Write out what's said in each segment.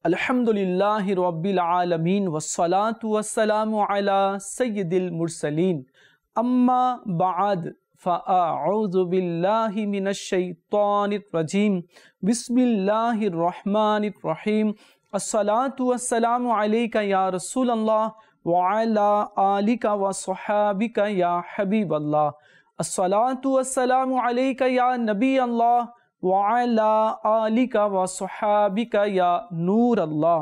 আলহামদুলিল্লাহি রাব্বিল আলামিন ওয়াসসালাতু ওয়াসসালামু আলা সাইয়্যিদিল মুরসালিন আম্মা বা'দ ফাআউযু বিল্লাহি মিনাশ শাইতানির রাজীম বিসমিল্লাহির রহমানির রহিম আসসালাতু ওয়াসসালামু আলাইকা ইয়া রাসূলুল্লাহ ওয়া আলা আলিকা ওয়া সাহাবিকা ইয়া হাবিবাল্লাহ আসসালাতু ওয়াসসালামু আলাইকা ইয়া নবিয়াল্লাহ ওয়া আলা আলিকা ওয়া সাহাবিকা ইয়া নূর আল্লাহ।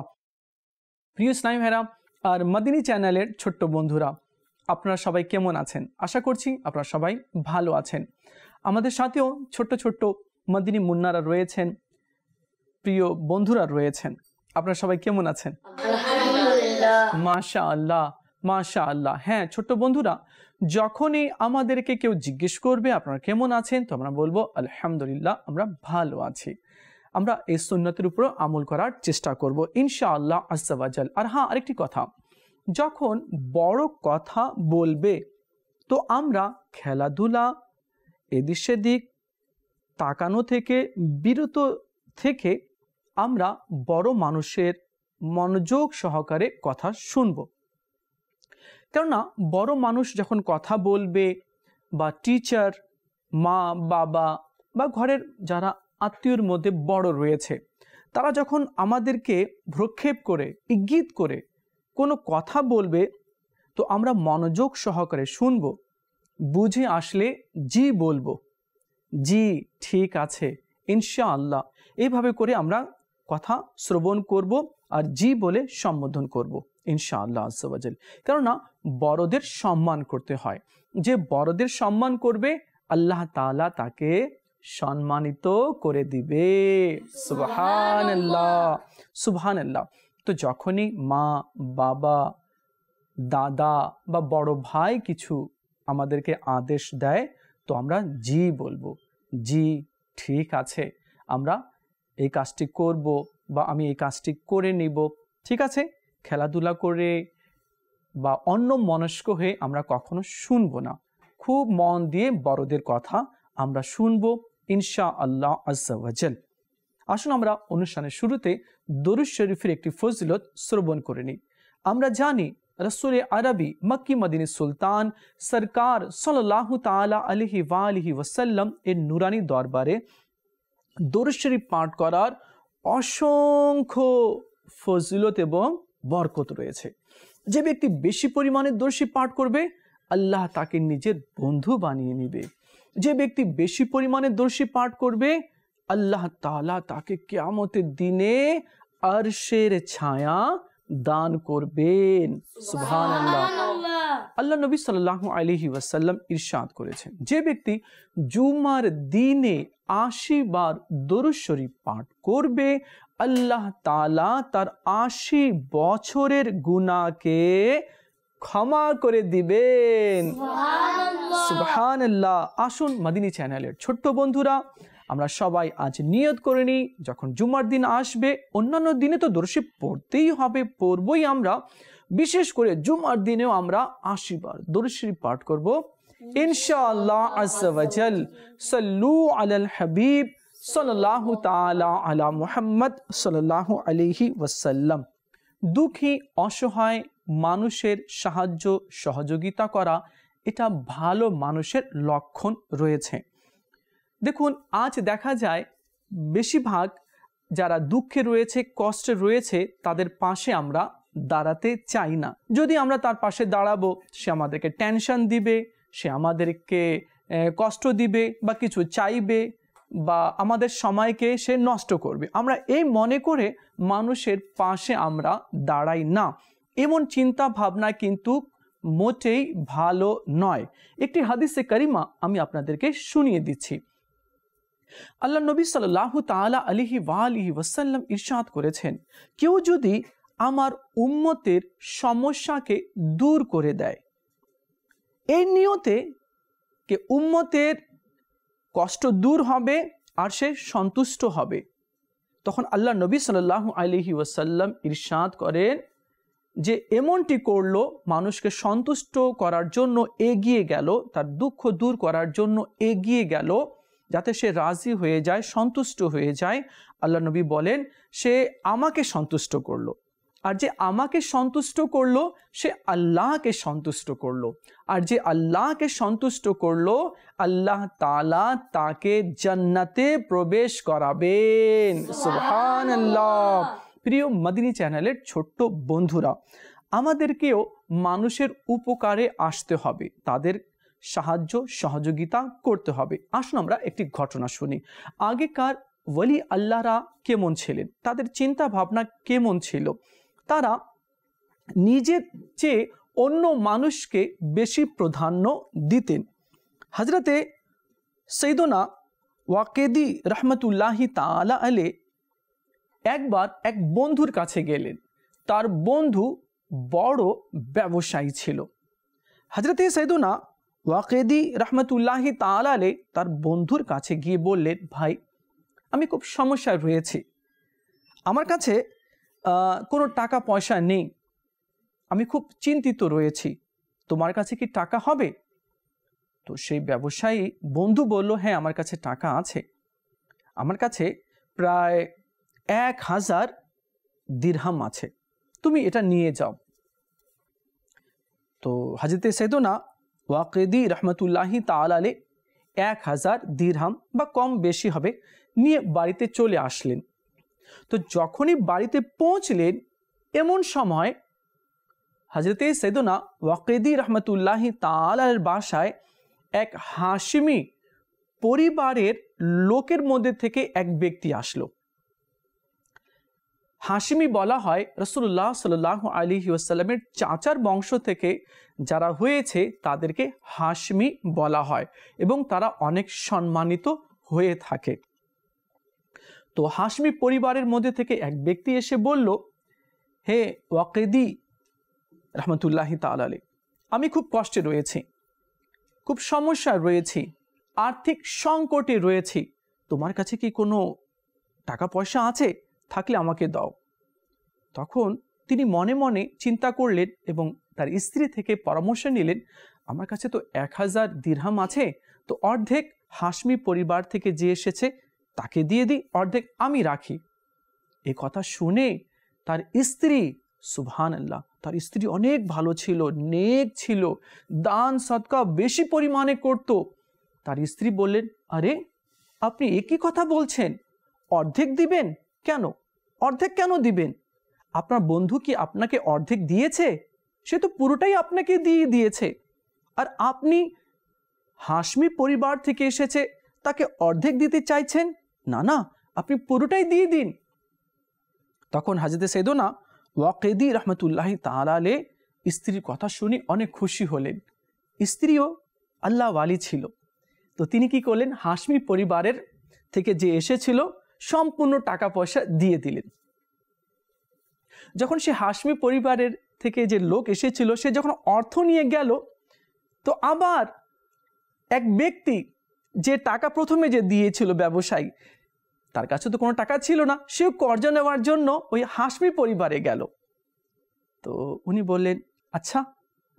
প্রিয় ইসলামী ভাইরা আর মদিনী চ্যানেলের ছোট্ট বন্ধুরা, আপনারা সবাই কেমন আছেন? আশা করছি আপনারা সবাই ভালো আছেন। আমাদের সাথেও ছোট্ট ছোট্ট মদিনী মুন্নারা রয়েছেন, প্রিয় বন্ধুরা রয়েছেন। আপনারা সবাই কেমন আছেন? আলহামদুলিল্লাহ, মাশাআল্লাহ মাশাআল্লাহ। হ্যাঁ ছোট্ট বন্ধুরা, যখনই আমাদেরকে কেউ জিজ্ঞেস করবে আপনারা কেমন আছেন, তো আমরা বলবো আলহামদুলিল্লাহ আমরা ভালো আছি। আমরা এই সুন্নতের উপর আমল করার চেষ্টা করব ইনশাআল্লাহ আজ্জা ওয়া জাল। আর হ্যাঁ, আরেকটি কথা, যখন বড় কথা বলবে তো আমরা খেলাধুলা এদিক সেদিক তাকানো থেকে বিরত থেকে আমরা বড় মানুষের মনোযোগ সহকারে কথা শুনব। কেননা বড় মানুষ যখন কথা বলবে বা টিচার, মা বাবা বা ঘরের যারা আত্মীয়র মধ্যে বড় রয়েছে, তারা যখন আমাদেরকে ভ্রক্ষেপ করে ইঙ্গিত করে কোনো কথা বলবে তো আমরা মনোযোগ সহকারে শুনব, বুঝে আসলে জি বলবো, জি ঠিক আছে ইনশাআল্লাহ, এইভাবে করে আমরা কথা শ্রবণ করব আর জি বলে সম্বোধন করব ইনশাআল্লাহ আজ্জা ওয়া জাল। কেননা বড়দের সম্মান করতে হয়, যে বড়দের সম্মান করবে আল্লাহ তাআলা তাকে সম্মানিত করে দিবে। সুবহানাল্লাহ সুবহানাল্লাহ। তো যখনই মা বাবা দাদা বা বড় ভাই কিছু আমাদেরকে আদেশ দেয় তো আমরা জি বলবো, জি ঠিক আছে, আমরা এই কাজটি করব বা আমি এই কাজটি করে নিব, ঠিক আছে। খেলাধুলা করে বা অন্য মনস্ক হয়ে আমরা কখনো শুনবো না, খুব মন দিয়ে বড়দের কথা আমরা শুনবো ইনশাআল্লাহ আজ্জা ওয়া জাল। আসুন আমরা অনুষ্ঠানের শুরুতে দরুদ শরীফের একটি ফজিলত শ্রবণ করে নিই। আমরা জানি রসুলে আরবি মক্কি মদিনী সুলতান সরকার সাল্লাল্লাহু তাআলা আলাইহি ওয়া আলিহি ওয়াসাল্লাম এর নুরানি দরবারে দরুদ শরীফ পাঠ করার অসংখ্য ফজিলত এবং বরকত রয়েছে। যে ব্যক্তি বেশি পরিমাণে দরুদ শরীফ পাঠ করবে আল্লাহ তাকে নিজের বন্ধু বানিয়ে নেবে। যে ব্যক্তি বেশি পরিমাণে দরুদ শরীফ পাঠ করবে আল্লাহ তাআলা তাকে কিয়ামতের দিনে আরশের ছায়া দান করবেন। সুবহানাল্লাহ। আল্লাহ নবী সাল্লাল্লাহু আলাইহি ওয়াসাল্লাম ইরশাদ করেছেন, যে ব্যক্তি জুমার দিনে ৮০ বার দরুদ শরীফ পাঠ করবে আল্লাহ তাআলা তার ৮০ বছরের গুনাহকে ক্ষমা করে দিবেন। সুবহানাল্লাহ। আসুন মদিনী চ্যানেলের ছোট্ট বন্ধুরা, আমরা সবাই আজ নিয়ত করে নিই, যখন জুমার দিন আসবে, অন্যান্য দিনে তো দরুদ শরীফ পড়তেই হবে, পড়বই আমরা, বিশেষ করে জুমার দিনেও আমরা ৮০ বার দরুদ শরীফ পাঠ করব ইনশাআল্লাহ আজ্জা ওয়া জাল। সাল্লু আলাল হাবিব সাল্লাল্লাহু তাআলা আলা মুহাম্মদ সাল্লাল্লাহু আলাইহি ওয়াসাল্লাম। দুঃখী অসহায় মানুষের সাহায্য সহযোগিতা করা, এটা ভালো মানুষের লক্ষণ রয়েছে। দেখুন, আজ দেখা যায় বেশিরভাগ যারা দুঃখে রয়েছে, কষ্টে রয়েছে, তাদের পাশে আমরা দাঁড়াতে চাই না। যদি আমরা তার পাশে দাঁড়াবো, সে আমাদেরকে টেনশন দিবে, সে আমাদেরকে কষ্ট দিবে বা কিছু চাইবে বা আমাদের সময়কে সে নষ্ট করবে। আমরা এই মনে করে মানুষের পাশে আমরা দাঁড়াই না। এমন চিন্তা ভাবনা কিন্তু মোটেই ভালো নয়। একটি হাদিসে কারিমা আমি আপনাদেরকে শুনিয়ে দিচ্ছি। আল্লাহ নবী সাল্লাল্লাহু তাআলা আলাইহি ওয়া আলিহি ওয়াসাল্লাম ইরশাদ করেছেন, কেউ যদি আমার উম্মতের সমস্যাকে দূর করে দেয়, এই নিয়তে কে উম্মতের কষ্ট দূর হবে আর সে সন্তুষ্ট হবে, তখন আল্লাহ নবী সাল্লাল্লাহু আলাইহি ওয়াসাল্লাম ইরশাদ করেন যে এমনটি করলো, মানুষকে সন্তুষ্ট করার জন্য এগিয়ে গেল, তার দুঃখ দূর করার জন্য এগিয়ে গেল, যাতে সে রাজি হয়ে যায়, সন্তুষ্ট হয়ে যায়। আল্লাহ নবী বলেন সে আমাকে সন্তুষ্ট করলো, আর যে আমাকে সন্তুষ্ট করলো সে আল্লাহকে সন্তুষ্ট করলো, আর যে আল্লাহকে সন্তুষ্ট করলো আল্লাহ তাআলা তাকে জান্নাতে প্রবেশ করাবেন। সুবহানাল্লাহ। প্রিয় মদিনী চ্যানেলের ছোট্ট বন্ধুরা, আমাদেরকেও মানুষের উপকারে আসতে হবে, তাদের সাহায্য সহযোগিতা করতে হবে। আসুন আমরা একটি ঘটনা শুনি। আগেকার ওয়ালি আল্লাহরা কেমন ছিলেন, তাদের চিন্তা ভাবনা কেমন ছিল। তারা নিজের চেয়ে অন্য মানুষকে বেশি প্রাধান্য দিতেন। হযরতে সৈয়দনা ওয়াকেদি রহমতুল্লাহি তাআলা আলাইহি একবার এক বন্ধুর কাছে গেলেন। তার বন্ধু বড় ব্যবসায়ী ছিল। হযরতে সৈয়দনা ওয়াকেদি রহমতুল্লাহি তাআলা আলাইহি তার বন্ধুর কাছে গিয়ে বললেন, ভাই আমি খুব সমস্যায় রয়েছি, আমার কাছে কোনো টাকা পয়সা নেই, আমি খুব চিন্তিত রয়েছি, তোমার কাছে কি টাকা হবে? তো সেই ব্যবসায়ী বন্ধু বলল, হ্যাঁ আমার কাছে টাকা আছে, আমার কাছে প্রায় 1000 দিরহাম আছে, তুমি এটা নিয়ে যাও। তো হযরতে সৈয়দনা ওয়াকেদি রহমতুল্লাহি তাআলা আলাইহি 1000 দিরহাম বা কম বেশি হবে নিয়ে বাড়িতে চলে আসলেন। তো যখনই বাড়িতে পৌঁছলেন এমন সময় হযরতে সৈয়দনা ওয়াকেদি রহমতুল্লাহি তাআলা আলাইহির বাসায় এক হাশিমি পরিবারের লোকের মধ্যে থেকে এক ব্যক্তি আসলো। হাশিমি বলা হয় রাসূলুল্লাহ সাল্লাল্লাহু আলাইহি ওয়াসাল্লামের চাচার বংশ থেকে যারা হয়েছে তাদেরকে হাশিমি বলা হয় এবং তারা অনেক সম্মানিত হয়ে থাকে। তো হাশিমি পরিবারের মধ্যে থেকে এক ব্যক্তি এসে বলল, হে ওয়াকেদি রহমতুল্লাহি তাআলা আলাইহি, আমি খুব কষ্টে রয়েছি, খুব সমস্যায় রয়েছি, আর্থিক সংকটে রয়েছি, তোমার কাছে কি কোনো টাকা পয়সা আছে? থাকলে আমাকে দাও। তখন তিনি মনে মনে চিন্তা করলেন এবং তার স্ত্রী থেকে পরামর্শ নিলেন, আমার কাছে তো 1000 দিরহাম আছে, তো অর্ধেক হাশমি পরিবার থেকে যে এসেছে তাকে দিয়ে দিই, অর্ধেক আমি রাখি। এই কথা শুনে তার স্ত্রী, সুবহানাল্লাহ, তার স্ত্রী অনেক ভালো ছিল, নেক ছিল, দান সদকা বেশি পরিমাণে করত। তার স্ত্রী বললেন, আরে আপনি একই কথা বলছেন, অর্ধেক দিবেন কেন? অর্ধেক কেন দিবেন? আপনার বন্ধু কি আপনাকে অর্ধেক দিয়েছে? সে তো পুরোটাই আপনাকে দিয়ে দিয়েছে, আর আপনি হাশমি পরিবার থেকে এসেছে তাকে অর্ধেক দিতে চাইছেন? না না, আপনি পুরোটাই দিয়ে দিন। তখন হযরতে সৈয়দনা ওয়াকেদি রহমতুল্লাহি তাআলা আলাইহি স্ত্রীর কথা শুনে অনেক খুশি হলেন। স্ত্রীও আল্লাহ ওয়ালি ছিল, তো তিনি কি করলেন, হাশমি পরিবারের থেকে যে এসেছিল সম্পূর্ণ টাকা পয়সা দিয়ে দিলেন। যখন সে হাশমি পরিবারের থেকে যে লোক এসেছিল সে যখন অর্থ নিয়ে গেল, তো আবার এক ব্যক্তি যে টাকা প্রথমে যে দিয়েছিল ব্যবসায়ী, তার কাছে তো কোনো টাকা ছিল না, সেও কর্জ নেওয়ার জন্য ওই হাশমি পরিবারে গেল। তো উনি বললেন, আচ্ছা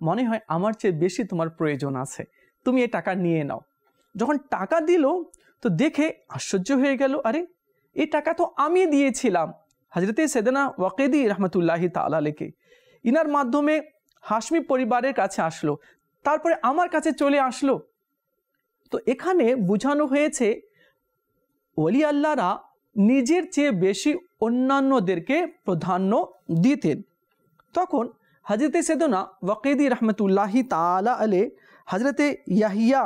মনে হয় আমার চেয়ে বেশি তোমার প্রয়োজন আছে, তুমি এই টাকা নিয়ে নাও। যখন টাকা দিল তো দেখে আশ্চর্য হয়ে গেল, আরে এই টাকা তো আমি দিয়েছিলাম হযরতে সৈয়দনা ওয়াকেদি রহমতুল্লাহি তাআলা আলাইহি, ইনার মাধ্যমে হাশমি পরিবারের কাছে আসলো, তারপরে আমার কাছে চলে আসলো। তো এখানে বোঝানো হয়েছে ওলি আল্লাহরা নিজের চেয়ে বেশি অন্যান্যদেরকে প্রাধান্য দিতেন। তখন হযরতে সৈয়দনা ওয়াকেদি রহমতুল্লাহি তাআলা আলাইহি হযরতে ইয়াহিয়া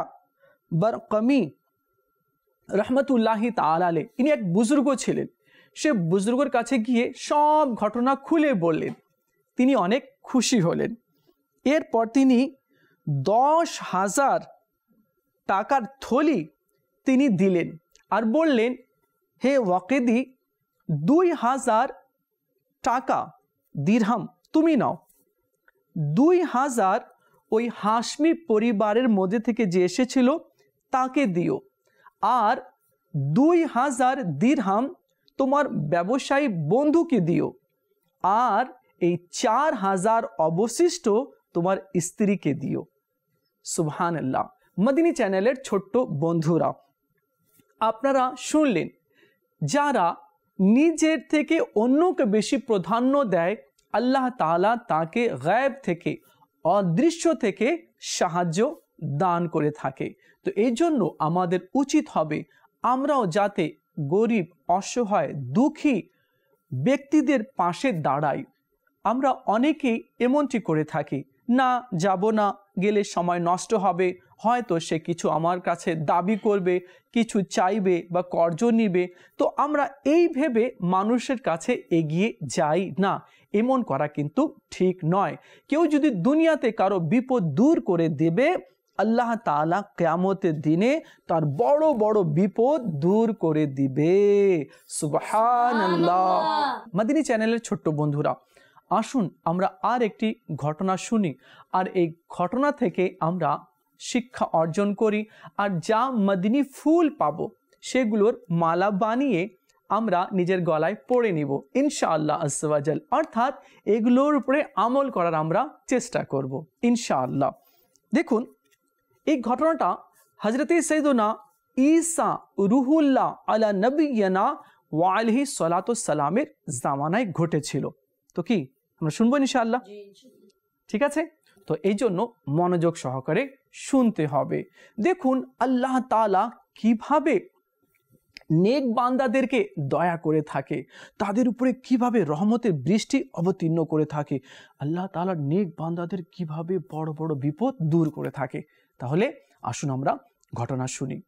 বারকামি রহমতুল্লাহি তাআলা আলাইহি, ইনি এক বুজুর্গ ছিলেন। সে বুজুর্গের কাছে গিয়ে সব ঘটনা খুলে বললেন, তিনি অনেক খুশি হলেন। এরপর তিনি 10,000 টাকার থলি তিনি দিলেন আর বললেন, হে ওয়াকেদি, 2000 টাকা দিরহাম তুমি নাও, 2000 ওই হাশমি পরিবারের মধ্যে থেকে যে এসেছিল তাকে দিও, আর 2000 দিরহাম তোমার ব্যবসায়ী বন্ধুকে দিও, আর এই 4000 অবশিষ্ট তোমার স্ত্রীকে দিও। সুবহানাল্লাহ। মদিনী চ্যানেলের ছোট্ট বন্ধুরা, আপনারা শুনলেন, যারা নিজের থেকে অন্যকে বেশি প্রাধান্য দেয়, আল্লাহ তাআলা তাকে গায়েব থেকে, অদৃশ্য থেকে সাহায্য দান করে থাকে। তো এই জন্য আমাদের উচিত হবে আমরাও যাতে গরিব, অসহায়, দুঃখী ব্যক্তিদের পাশে দাঁড়াই। আমরা অনেকেই এমনটি করে থাকি, না যাব না, গেলে সময় নষ্ট হবে, হয়তো সে কিছু আমার কাছে দাবি করবে, কিছু চাইবে বা কর্জ নিবে, তো আমরা এই ভেবে মানুষের কাছে এগিয়ে যাই না। এমন করা কিন্তু ঠিক নয়। কেউ যদি দুনিয়াতে কারো বিপদ দূর করে দেবে, আল্লাহ তাআলা কিয়ামতের দিনে তার বড় বড় বিপদ দূর করে দিবে। সুবহানাল্লাহ। মাদিনী চ্যানেলের ছোট্ট বন্ধুরা, আসুন আমরা আর একটি ঘটনা শুনি, আর এই ঘটনা থেকে আমরা শিক্ষা অর্জন করি। আর যা মদিনী ফুল পাবো সেগুলোর মালা বানিয়ে আমরা নিজের গলায় পরে নিব ইনশাআল্লাহ আজ্জা ওয়া জাল। অর্থাৎ এগুলোর উপরে আমল করার আমরা চেষ্টা করব ইনশাআল্লাহ। দেখুন, এই ঘটনাটা হযরতে সাইয়্যিদুনা ঈসা রুহুল্লাহ আলা নবিয়্যিনা ওয়া আলাইহি সালাতু সালামের জামানায় ঘটেছিল। তো কি আমরা শুনবো ইনশাআল্লাহ? ঠিক আছে, তো এই জন্য মনোযোগ সহকারে শুনতে হবে। দেখুন আল্লাহ তাআলা কিভাবে নেক বান্দাদেরকে দয়া করে থাকে, তাদের উপরে কিভাবে রহমতের বৃষ্টি অবতীর্ণ করে থাকে, আল্লাহ তাআলা নেক বান্দাদের কিভাবে বড় বড় বিপদ দূর করে থাকে। তাহলে আসুন আমরা ঘটনা শুনি।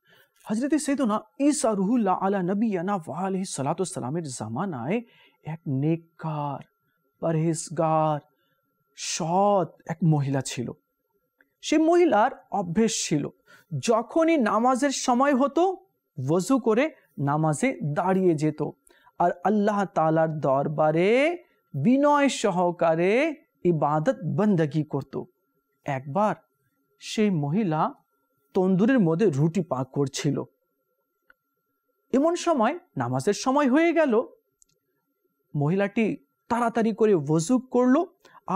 হযরতে সাইয়্যিদুনা ঈসা রুহুল্লাহ আলা নবিয়্যিনা ওয়া আলাইহি সালাতু সালামের জামানায় এক নেককার, পরহেজগার, সৎ এক মহিলা ছিল। সে মহিলার অভ্যেস ছিল যখনই নামাজের সময় হতো ওযু করে নামাজে দাঁড়িয়ে যেত আর আল্লাহ তাআলার দরবারে বিনয় সহকারে ইবাদত বندگی করত। একবার সেই মহিলা তন্দুরের মধ্যে রুটি পাক করছিল। এমন সময় নামাজের সময় হয়ে গেল। মহিলাটি তাড়াতাড়ি করে ওযু করলো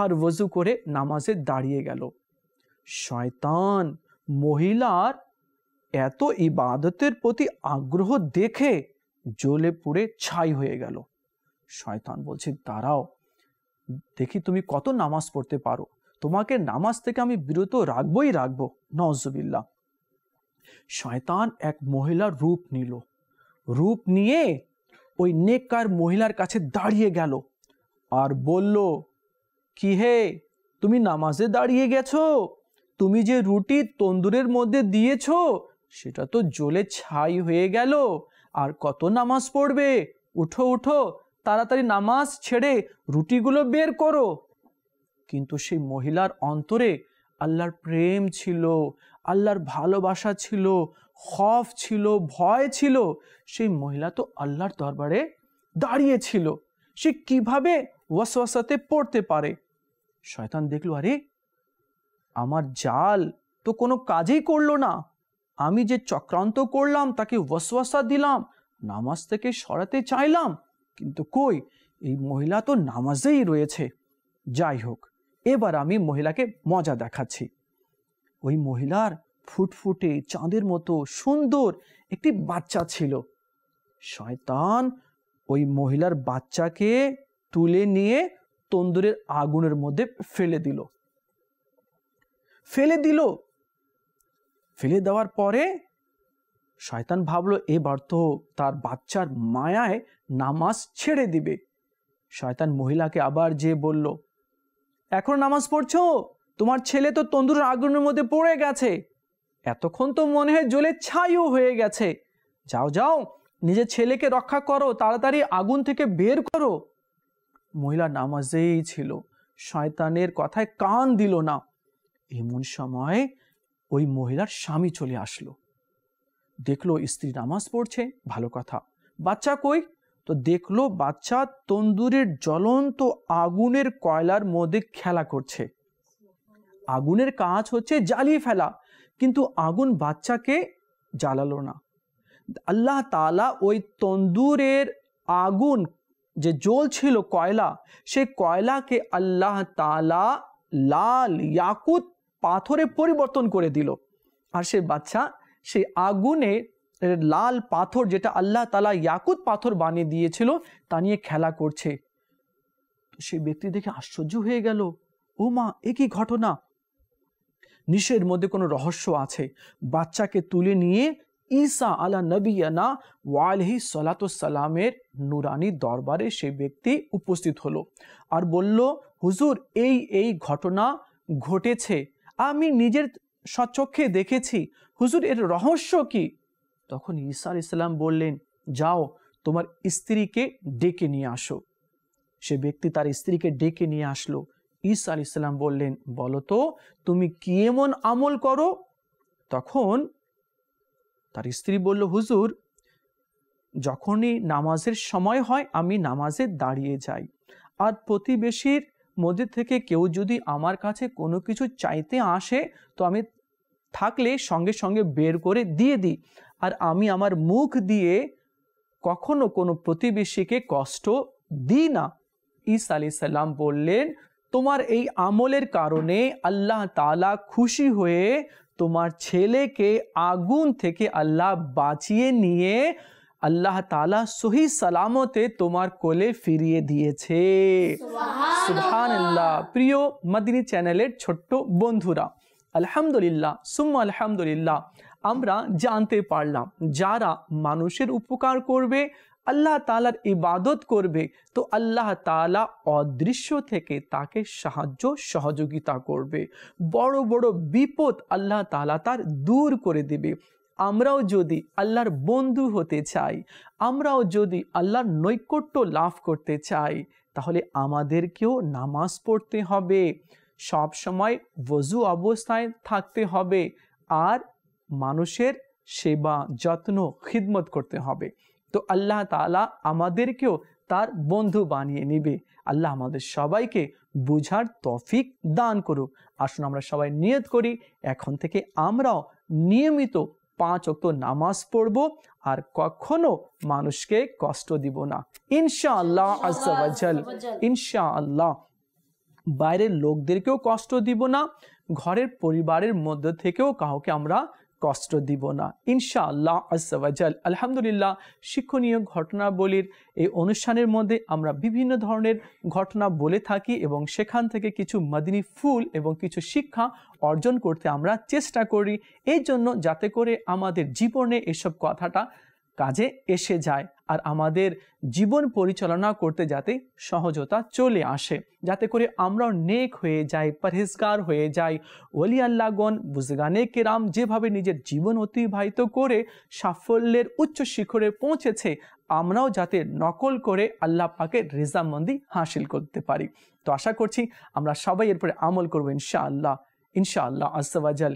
আর ওযু করে নামাজে দাঁড়িয়ে গেল। শয়তান মহিলার এত ইবাদতের প্রতি আগ্রহ দেখে জ্বলে পুড়ে ছাই হয়ে গেল। শয়তান বলছে, দাঁড়াও দেখি তুমি কত নামাজ পড়তে পারো, তোমাকে নামাজ থেকে আমি বিরত রাখবই রাখবো। নাউজুবিল্লাহ। শয়তান এক মহিলার রূপ নিল। রূপ নিয়ে ওই নেককার মহিলার কাছে দাঁড়িয়ে গেল আর বলল, কি হে, তুমি নামাজে দাঁড়িয়ে গেছো? তুমি যে রুটি তন্দুরের মধ্যে দিয়েছো সেটা তো জ্বলে ছাই হয়ে গেল, আর কত নামাজ পড়বে? উঠো উঠো, তাড়াতাড়ি নামাজ ছেড়ে রুটিগুলো বের করো। কিন্তু সেই মহিলার অন্তরে আল্লাহর প্রেম ছিল, আল্লাহর ভালোবাসা ছিল, খৌফ ছিল, ভয় ছিল। সেই মহিলা তো আল্লাহর দরবারে দাঁড়িয়ে ছিল, সে কিভাবে ওয়াসওয়াসাতে পড়তে পারে? শয়তান দেখলো, আরে আমার জাল তো কোনো কাজেই করলো না, আমি যে চক্রান্ত করলাম, তাকে ওয়াসওয়াসা দিলাম, নামাজ থেকে সরাতে চাইলাম, কিন্তু কই, এই মহিলা তো নামাজেই রয়েছে। যাই হোক, এবার আমি মহিলাকে মজা দেখাচ্ছি। ওই মহিলার ফুটফুটে চাঁদের মতো সুন্দর একটি বাচ্চা ছিল। শয়তান ওই মহিলার বাচ্চাকে তুলে নিয়ে তন্দুরের আগুনের মধ্যে ফেলে দিল। ফেলে দেওয়ার পরে শয়তান ভাবলো এবার তো তার বাচ্চার মায়ায় নামাজ ছেড়ে দিবে। শয়তান মহিলাকে আবার যে বলল, এখন নামাজ পড়ছো? তোমার ছেলে তো তন্দুরের আগুনের মধ্যে পড়ে গেছে, এতক্ষণ তো মনে হয় জ্বলে ছাইও হয়ে গেছে। যাও যাও, নিজের ছেলেকে রক্ষা করো, তাড়াতাড়ি আগুন থেকে বের করো। মহিলা নামাজেই ছিল, শয়তানের কথায় কান দিল না। এমন সময় ওই মহিলার স্বামী চলে আসলো। দেখলো স্ত্রী নামাজ পড়ছে, ভালো কথা, বাচ্চা কই? তো দেখলো বাচ্চা তন্দুরের জ্বলন্ত আগুনের কয়লার মধ্যে খেলা করছে। আগুনের কাজ হচ্ছে জ্বালিয়ে ফেলা, কিন্তু আগুন বাচ্চাকে জ্বালালো না। আল্লাহ তাআলা ওই তন্দুরের আগুন যে জ্বলছিল কয়লা, সেই কয়লাকে আল্লাহ তাআলা লাল ইয়াকুত পাথরে পরিবর্তন করে দিল। আর সে বাচ্চা সেই আগুনে লাল পাথর, যেটা আল্লাহ তাআলা ইয়াকুত পাথর বানিয়ে দিয়েছিল, তা নিয়ে খেলা করছে। সেই ব্যক্তি দেখে আশ্চর্য হয়ে গেল, ও মা, এ কি ঘটনা? নিশ্চয়ের মধ্যে কোনো রহস্য আছে। বাচ্চাকে তুলে নিয়ে ঈসা আলা নবিয়ানা ওয়া আলাইহি সালাতু সালামের নুরানি দরবারে সেই ব্যক্তি উপস্থিত হলো আর বলল, হুজুর, এই ঘটনা ঘটেছে, আমি নিজের স্বচক্ষে দেখেছি, হুজুর এর রহস্য কি? তখন ঈসা আলাইহিস সালাম বললেন, যাও তোমার স্ত্রীকে ডেকে নিয়ে আসো। সে ব্যক্তি তার স্ত্রীকে ডেকে নিয়ে আসলো। ঈসা আলাইহিস সালাম বললেন, বলো তো তুমি কি এমন আমল করো? তখন তার স্ত্রী বলল, হুজুর, যখনই নামাজের সময় হয় আমি নামাজে দাঁড়িয়ে যাই, আর প্রতিবেশীর মধ্যে থেকে কেউ যদি আমার কাছে কোনো কিছু চাইতে আসে তো আমি থাকলে সঙ্গে সঙ্গে বের করে দিয়ে দিই, আর আমি আমার মুখ দিয়ে কখনো কোনো প্রতিবেশীকে কষ্ট দিই না। ঈসা আলাইহিস সালাম বললেন, তোমার এই আমলের কারণে আল্লাহ তাআলা খুশি হয়ে তোমার ছেলেকে আগুন থেকে আল্লাহ বাঁচিয়ে নিয়ে আল্লাহ তাআলা সহি সালামতে তোমার কোলে ফিরিয়ে দিয়েছে। সুবহানাল্লাহ। প্রিয় মাদিনী চ্যানেলের ছোট্ট বন্ধুরা, আলহামদুলিল্লাহ সুম্মা আলহামদুলিল্লাহ, আমরা জানতে পারলাম যারা মানুষের উপকার করবে, আল্লাহ তাআলার ইবাদত করবে, তো আল্লাহ তাআলা অদৃশ্য থেকে তাকে সাহায্য সহযোগিতা করবে। বড় বড় বিপদ আল্লাহ তাআলা তার দূর করে দেবে। আমরাও যদি আল্লাহর বন্ধু হতে চাই, আমরাও যদি আল্লাহর নৈকট্য লাভ করতে চাই, তাহলে আমাদেরকেও নামাজ পড়তে হবে, সব সময় ওযু অবস্থায় থাকতে হবে, আর মানুষের সেবা যত্ন খিদমত করতে হবে। তো আল্লাহ তাআলা আমাদেরকেও তার বন্ধু বানিয়ে নেবে। আল্লাহ আমাদের সবাইকে বুঝার তৌফিক দান করুক। আসুন আমরা সবাই নিয়ত করি, এখন থেকে আমরাও নিয়মিত 5 ওয়াক্ত নামাজ পড়ব আর কখনো মানুষকে কষ্ট দিব না, ইনশাআল্লাহ আজ্জা ওয়া জাল। ইনশাআল্লাহ বাইরের লোকদেরকেও কষ্ট দিব না, ঘরের পরিবারের মধ্যে থেকেও কাউকে আমরা কষ্ট দিব না, ইনশাআল্লাহ আজ্জা ওয়া জাল। আলহামদুলিল্লাহ, শিক্ষণীয় ঘটনাবলীর এই অনুষ্ঠানের মধ্যে আমরা বিভিন্ন ধরনের ঘটনা বলে থাকি এবং সেখান থেকে কিছু মদিনী ফুল এবং কিছু শিক্ষা অর্জন করতে আমরা চেষ্টা করি, এই জন্য যাতে করে আমাদের জীবনে এসব কথাটা কাজে এসে যায় আর আমাদের জীবন পরিচালনা করতে যাতে সহজতা চলে আসে, যাতে করে আমরাও নেক হয়ে যাই, পরহেজগার হয়ে যাই। ওলি আল্লাহগণ, বুজগানে কেরাম যেভাবে নিজের জীবন অতিবাহিত করে সাফল্যের উচ্চ শিখরে পৌঁছেছে, আমরাও যাতে নকল করে আল্লাহ পাকের রেজামন্দি হাসিল করতে পারি। তো আশা করছি আমরা সবাই এরপরে আমল করবো ইনশাআল্লাহ, ইনশাআল্লাহ আজ্জা ওয়া জাল।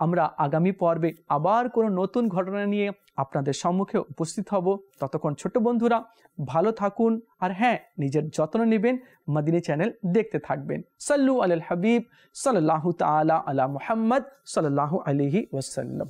আমরা আগামী পর্বে আবার কোনো নতুন ঘটনা নিয়ে আপনাদের সম্মুখে উপস্থিত হব। ততক্ষণ ছোট বন্ধুরা ভালো থাকুন, আর হ্যাঁ, নিজের যত্ন নেবেন, মদিনী চ্যানেল দেখতে থাকবেন। সাল্লু আলাল হাবিব সাল্লাল্লাহু তাআলা আলা মুহাম্মদ সাল্লাল্লাহু আলাইহি ওয়াসাল্লাম।